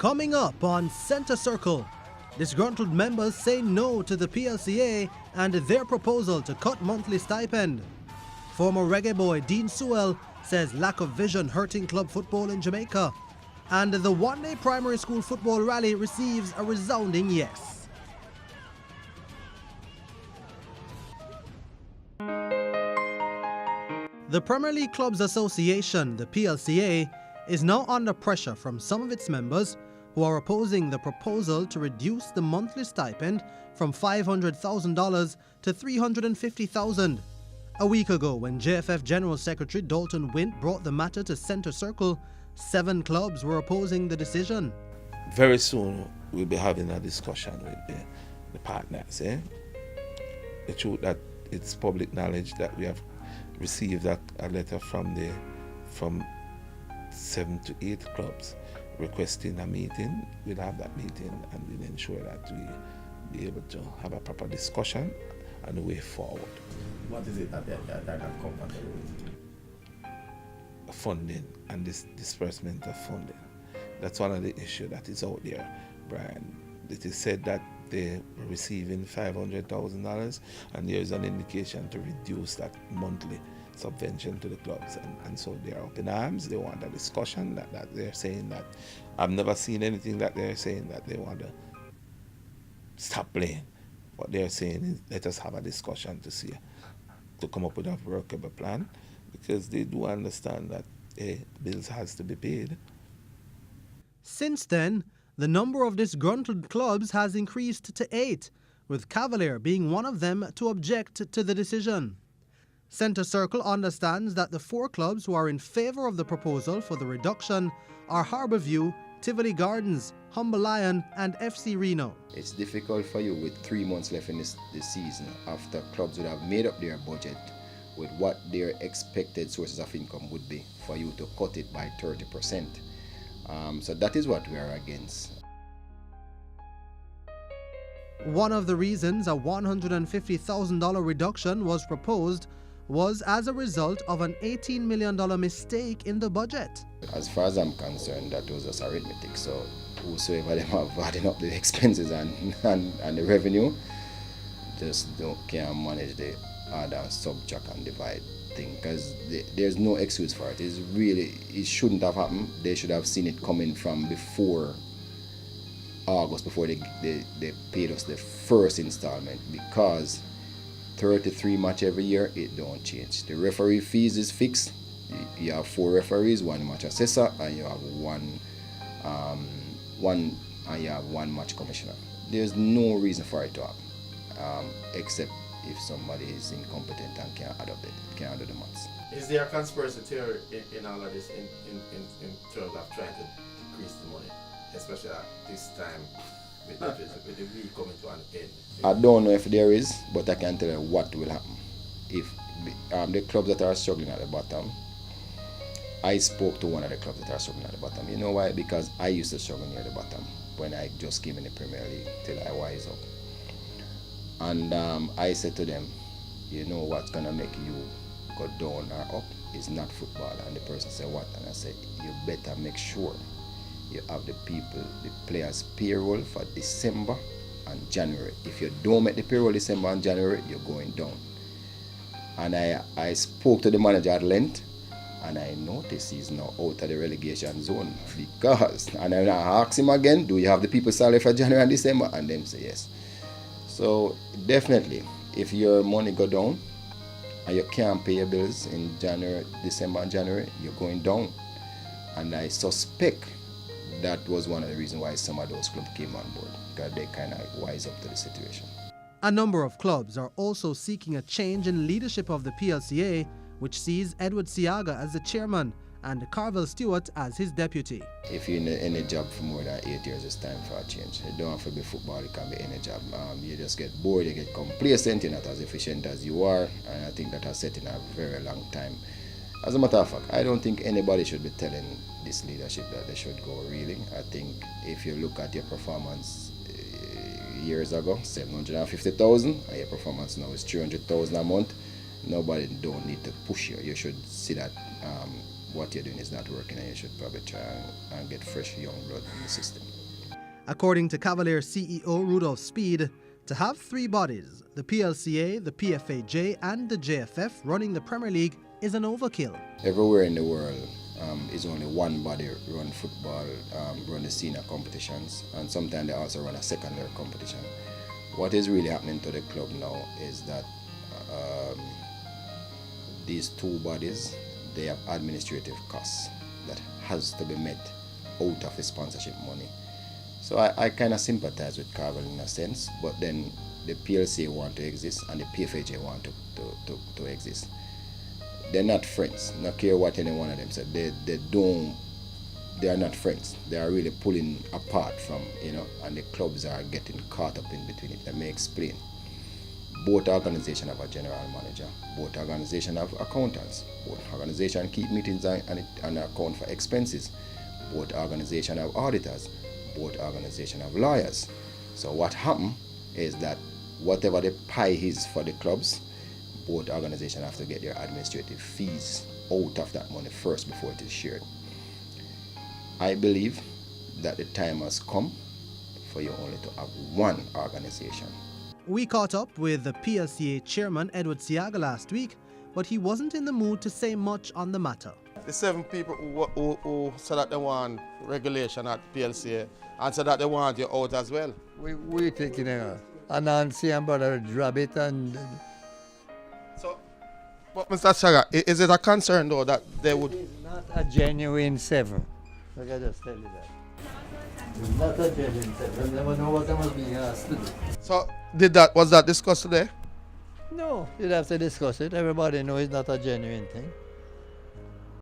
Coming up on Centre Circle, disgruntled members say no to the PLCA and their proposal to cut monthly stipend. Former reggae boy Dean Sewell says lack of vision hurting club football in Jamaica. And the one-day primary school football rally receives a resounding yes. The Premier League Clubs Association, the PLCA, is now under pressure from some of its members who are opposing the proposal to reduce the monthly stipend from $500,000 to $350,000. A week ago, when JFF General Secretary Dalton Wint brought the matter to Centre Circle, 7 clubs were opposing the decision. Very soon we'll be having a discussion with the partners. The truth that it's public knowledge that we have received a letter from 7 to 8 clubs requesting a meeting. We'll have that meeting and we'll ensure that we be able to have a proper discussion and a way forward. What is it that they're not comfortable with? Funding and this disbursement of funding. That's one of the issues that is out there, Brian. It is said that they were receiving $500,000 and there is an indication to reduce that monthly subvention to the clubs, and so they are up in arms. They want a discussion that they're saying that I've never seen anything that they're saying that they want to stop playing. What they're saying is let us have a discussion to come up with a workable plan, because they do understand that bills has to be paid. Since then, the number of disgruntled clubs has increased to 8, with Cavalier being one of them to object to the decision. Centre Circle understands that the 4 clubs who are in favour of the proposal for the reduction are Harbourview, Tivoli Gardens, Humble Lion and FC Reno. It's difficult for you with 3 months left in this season after clubs would have made up their budget with what their expected sources of income would be, for you to cut it by 30%. So that is what we are against. One of the reasons a $150,000 reduction was proposed was as a result of an $18 million mistake in the budget. As far as I'm concerned, that was just arithmetic. So whosoever them have adding up the expenses and the revenue, just can't manage the add and subtract and divide thing, because there's no excuse for it. It shouldn't have happened. They should have seen it coming from before August, before they paid us the first installment, because 33 match every year, it don't change. The referee fees is fixed. You have 4 referees, 1 match assessor, and you have one match commissioner. There's no reason for it to happen, except if somebody is incompetent and can't add the maths. Is there a conspiracy theory in all of this in terms of trying to decrease the money, especially at this time with the league coming to an end? I don't know if there is, but I can tell you what will happen. If the clubs that are struggling at the bottom, I spoke to one of the clubs that are struggling at the bottom. You know why? Because I used to struggle near the bottom when I just came in the Premier League till I wise up. And I said to them, you know what's going to make you go down or up is not football. And the person said, what? And I said, you better make sure you have the players' payroll for December and January. If you don't make the payroll December and January, you're going down. And I spoke to the manager at length, and I noticed he's now out of the relegation zone, because, and I asked him again, do you have the people's salary for January and December? And them say yes. So definitely, if your money go down and you can't pay your bills in December and January, you're going down. And I suspect that was one of the reasons why some of those clubs came on board, because they kind of wise up to the situation. A number of clubs are also seeking a change in leadership of the PLCA, which sees Edward Siaga as the chairman and Carvel Stewart as his deputy. If you're in any job for more than 8 years, it's time for a change. It don't have to be football, it can be any job. You just get bored, you get complacent, you're not as efficient as you are, and I think that has set in a very long time. As a matter of fact, I don't think anybody should be telling this leadership that they should go reeling. I think if you look at your performance years ago, 750,000, and your performance now is 300,000 a month, nobody don't need to push you. You should see that what you're doing is not working and you should probably try and get fresh young blood in the system. According to Cavalier CEO Rudolph Speed, to have three bodies, the PLCA, the PFAJ and the JFF running the Premier League is an overkill. Everywhere in the world is only one body run football, run the senior competitions, and sometimes they also run a secondary competition. What is really happening to the club now is that these two bodies, they have administrative costs that has to be met out of the sponsorship money. So I kind of sympathize with Carvel in a sense, but then the PLCA want to exist and the PFAJ want to exist. They're not friends. Not care what any one of them said. They are not friends. They are really pulling apart from, and the clubs are getting caught up in between it. Let me explain. Both organizations have a general manager. Both organizations have accountants. Both organizations keep meetings and account for expenses. Both organizations have auditors. Both organizations have lawyers. So what happens is that whatever the pie is for the clubs, both organizations have to get their administrative fees out of that money first before it is shared. I believe that the time has come for you only to have one organization. We caught up with the PLCA chairman Edward Siaga last week, but he wasn't in the mood to say much on the matter. The 7 people who said that they want regulation at PLCA and said that they want you out as well. We taking Anansi and Brother Rabbit and... So, but Mr. Siaga, is it a concern though that they would... It's not a genuine 7. I can just tell you that. It's not a genuine 7. They never know what they must be asked to do. So, was that discussed today? No, you'd have to discuss it. Everybody knows it's not a genuine thing.